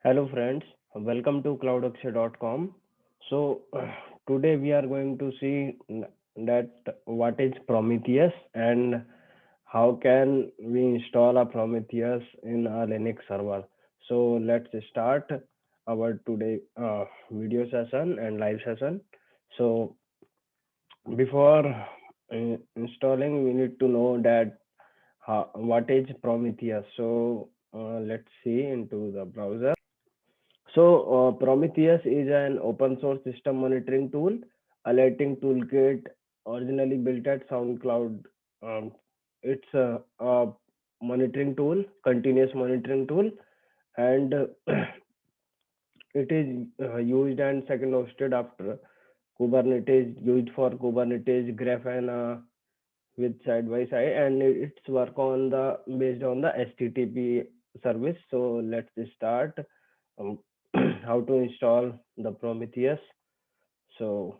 Hello friends, welcome to cloudakshay.com. So today we are going to see that what is Prometheus and how can we install a Prometheus in a Linux server. So let's start our today video session and live session. So before installing, we need to know that what is Prometheus. So let's see into the browser. So, Prometheus is an open source system monitoring tool, a lighting toolkit originally built at SoundCloud. Um, it's a monitoring tool, continuous monitoring tool, and it is used and second hosted after Kubernetes, used for Kubernetes, Grafana with side by side, and it's work on the based on the HTTP service. So let's start um, how to install the Prometheus. So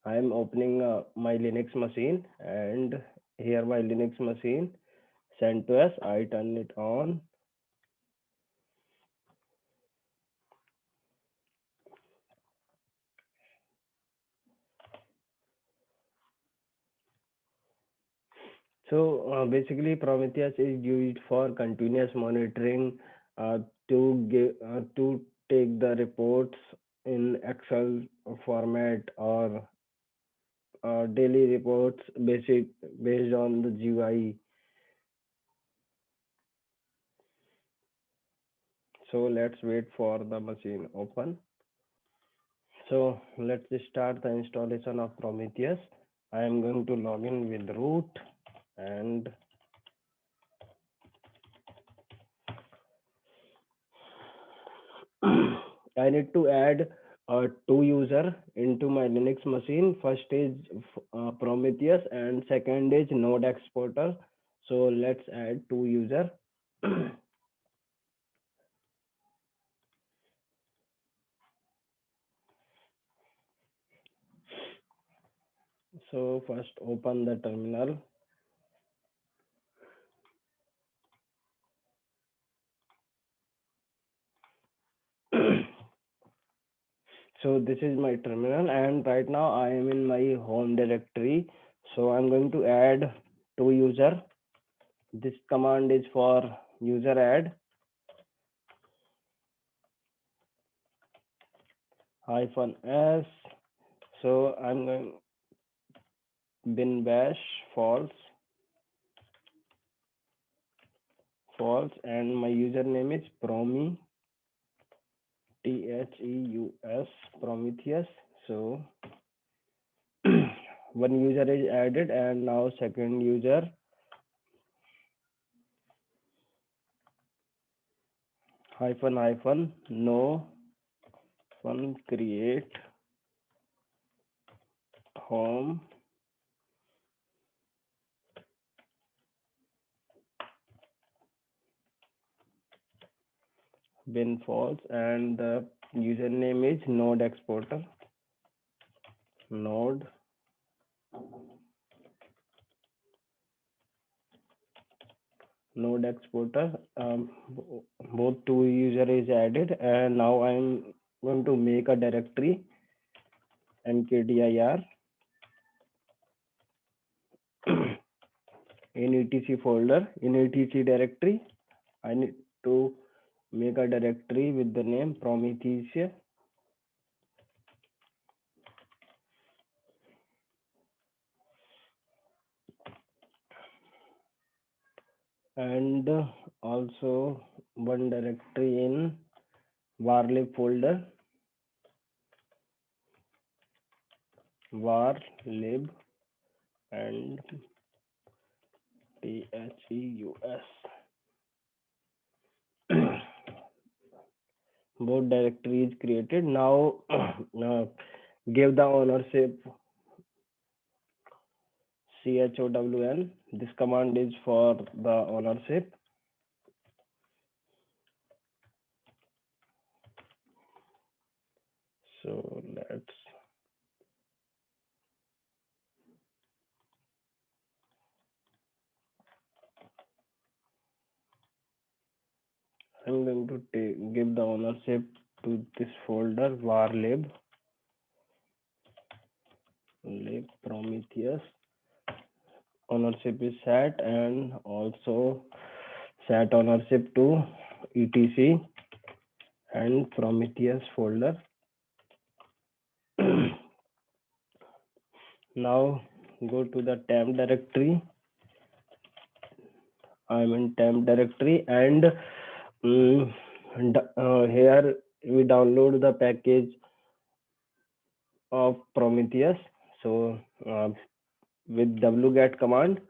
I am opening my Linux machine, and here my Linux machine centos. I turn it on. So basically, Prometheus is used for continuous monitoring uh, to take the reports in Excel format or daily reports based on the GUI. So let's wait for the machine open. So let's start the installation of Prometheus. I am going to log in with root, and I need to add two user into my Linux machine. First is Prometheus and second is Node Exporter. So let's add two user. So first open the terminal. So this is my terminal, and right now I am in my home directory. So I'm going to add two user. This command is for user add -s. So I'm going bin bash false false, and my username is Theus Prometheus. So one user is added, and now second user no one create home bin false, and the username is node exporter node node exporter. Both two user is added, and now I'm going to make a directory mkdir in etc folder. In etc directory, I need to make a directory with the name Prometheus, and also one directory in varlib folder, varlib and theus. Both directory is created. Now give the ownership chown. This command is for the ownership. So let's I'm going to give the ownership to this folder var lib Prometheus. Ownership is set, and also set ownership to etc and Prometheus folder. Now go to the temp directory. I'm in temp directory, and here we download the package of Prometheus. So with wget command,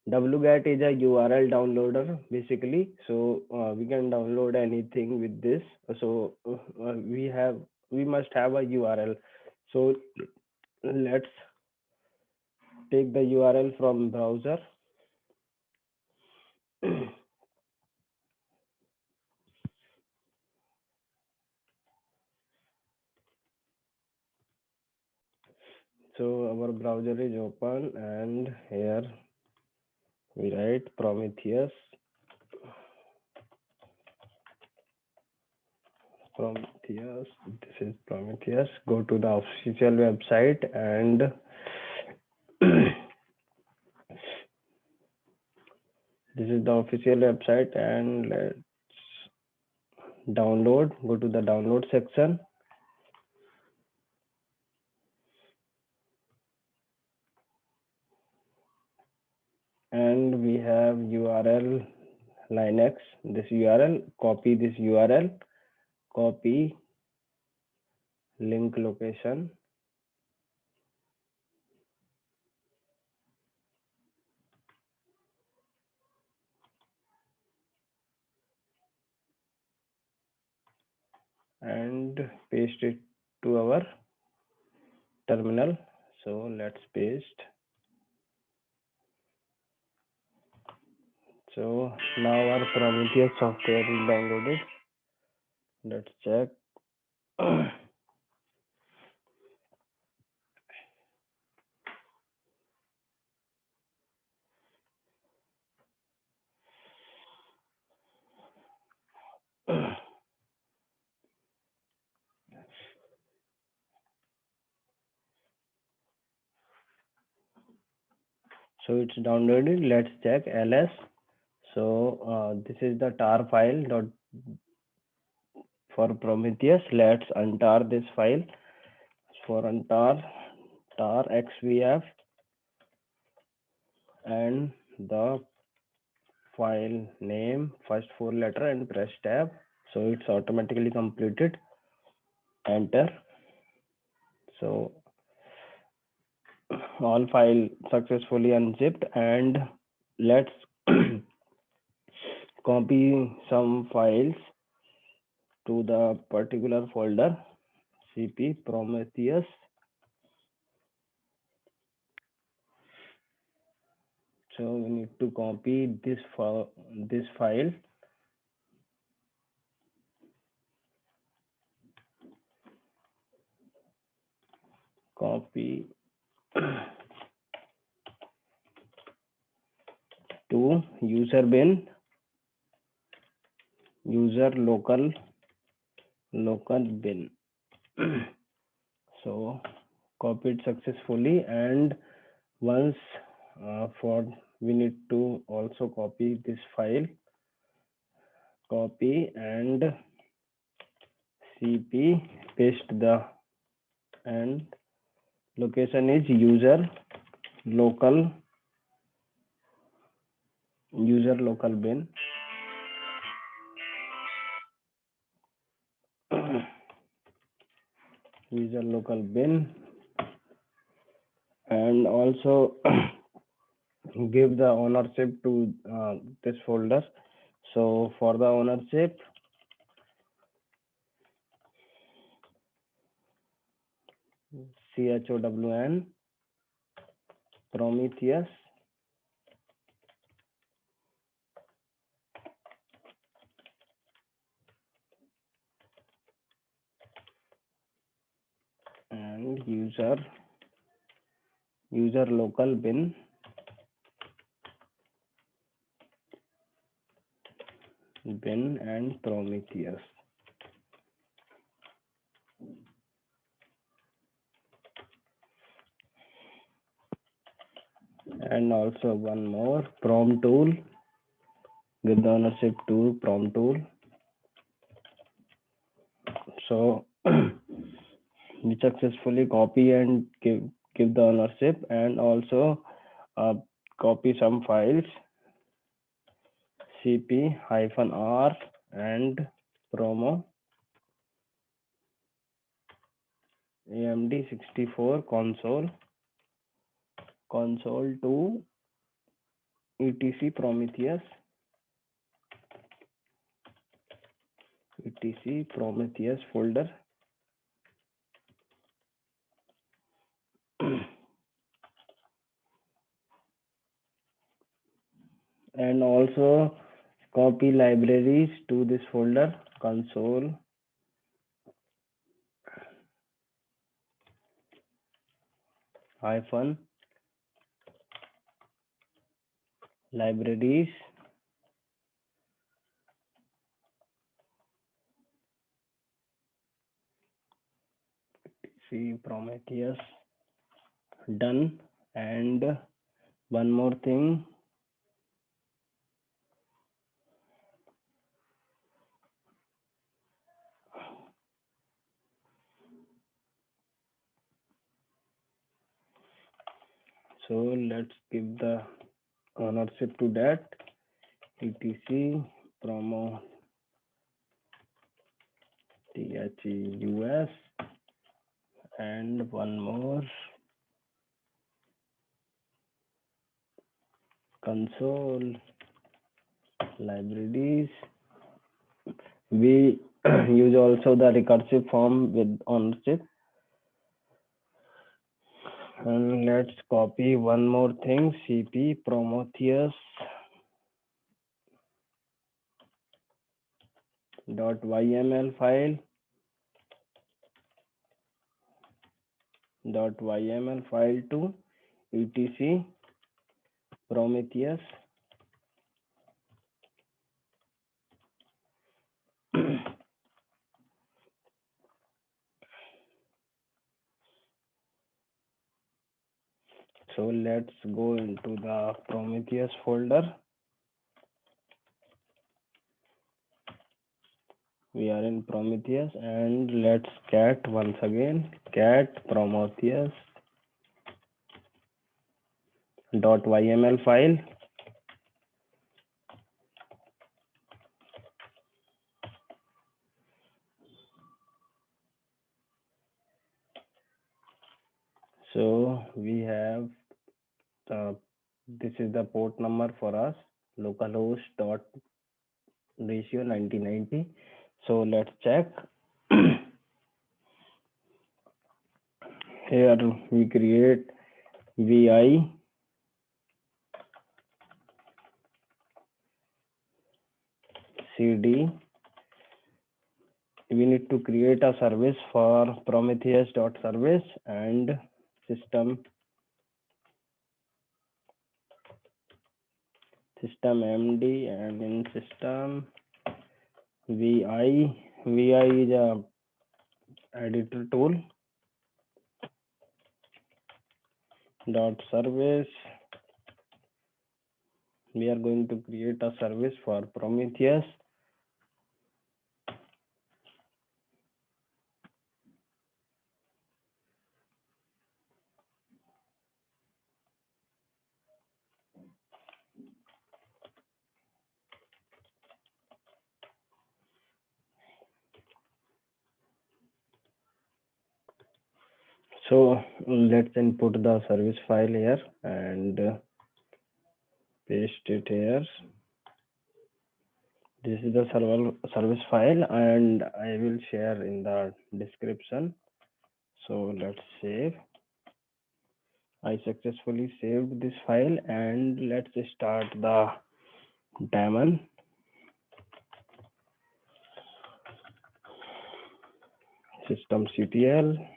wget is a URL downloader basically. So we can download anything with this. So we must have a URL. So let's take the URL from browser. So our browser is open, and here we write Prometheus. Prometheus. This is Prometheus. Go to the official website, and this is the official website, and let's download. Go to the download section, and we have URL Linux. This URL, copy this URL, copy link location, and paste it to our terminal. So let's paste. So now our Prometheus software is downloaded. Let's check. So it's downloaded. Let's check ls. So this is the tar file dot for Prometheus. Let's untar this file. For untar, tar xvf, and the file name, first 4 letter, and press tab. So it's automatically completed. Enter. So all file successfully unzipped, and let's copy some files to the particular folder cp Prometheus. So we need to copy this file. Copy to user bin, user local bin. So copied successfully, and once we need to also copy this file. Copy and cp, paste the, and location is user local bin. User local bin, and also give the ownership to this folder. So for the ownership, chown Prometheus, and user local bin, Bin and Prometheus. And also one more, Prom tool. Give the ownership to Prom tool. So we successfully copy and give the ownership, and also copy some files, cp-r and promo amd64 console to etc Prometheus folder. And also copy libraries to this folder, console hyphen libraries see Prometheus. Done. And one more thing, so let's give the ownership to that, etc promo thus, and one more, console libraries. We use also the recursive form with ownership. And let's copy one more thing, cp Prometheus .yml file to etc Prometheus. So let's go into the Prometheus folder. We are in Prometheus, and let's cat once again, cat Prometheus .yml file. So we have this is the port number for us, localhost dot ratio 1990. So let's check. Here we create vi cd. We need to create a service for Prometheus.service and system md, and in system vi is a editor tool dot service. We are going to create a service for Prometheus. So let's input the service file here and paste it here. This is the service file, and I will share in the description. So let's save. I successfully saved this file, and let's start the daemon. Systemctl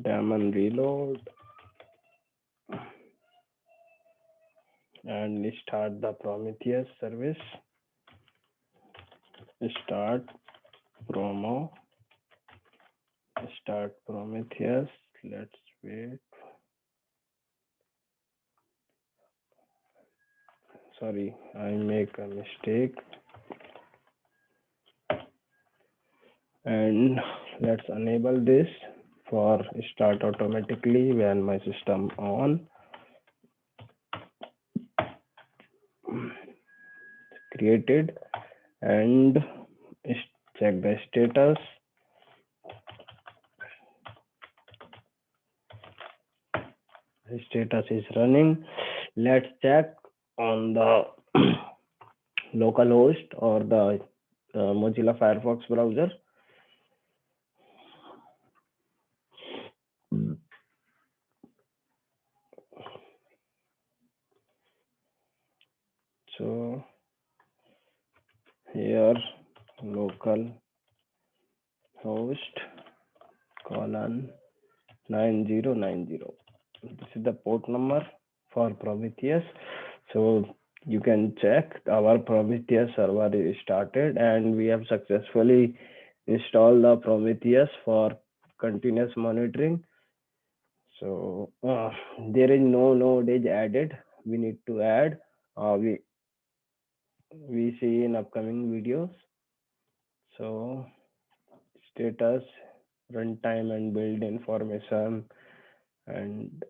daemon reload. and start the Prometheus service. Start promo. Start Prometheus. Let's wait. Sorry, I make a mistake. And let's enable this for start automatically when my system on. Created, and check the status. The status is running. Let's check on the localhost or the Mozilla Firefox browser. So here local host colon 9090. This is the port number for Prometheus. So you can check our Prometheus server is started, and we have successfully installed the Prometheus for continuous monitoring. So there is no node is added. We need to add. We see in upcoming videos. So status, runtime and build information, and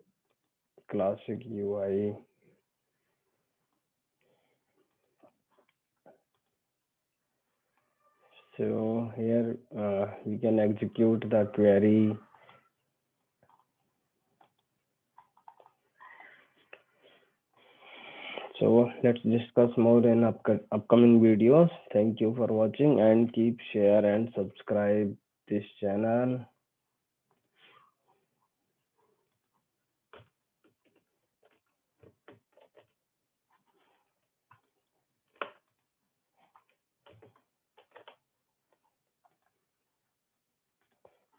classic UI. So here we can execute the query. So let's discuss more in upcoming videos. Thank you for watching, and keep share and subscribe this channel.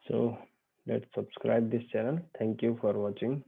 So let's subscribe this channel. Thank you for watching.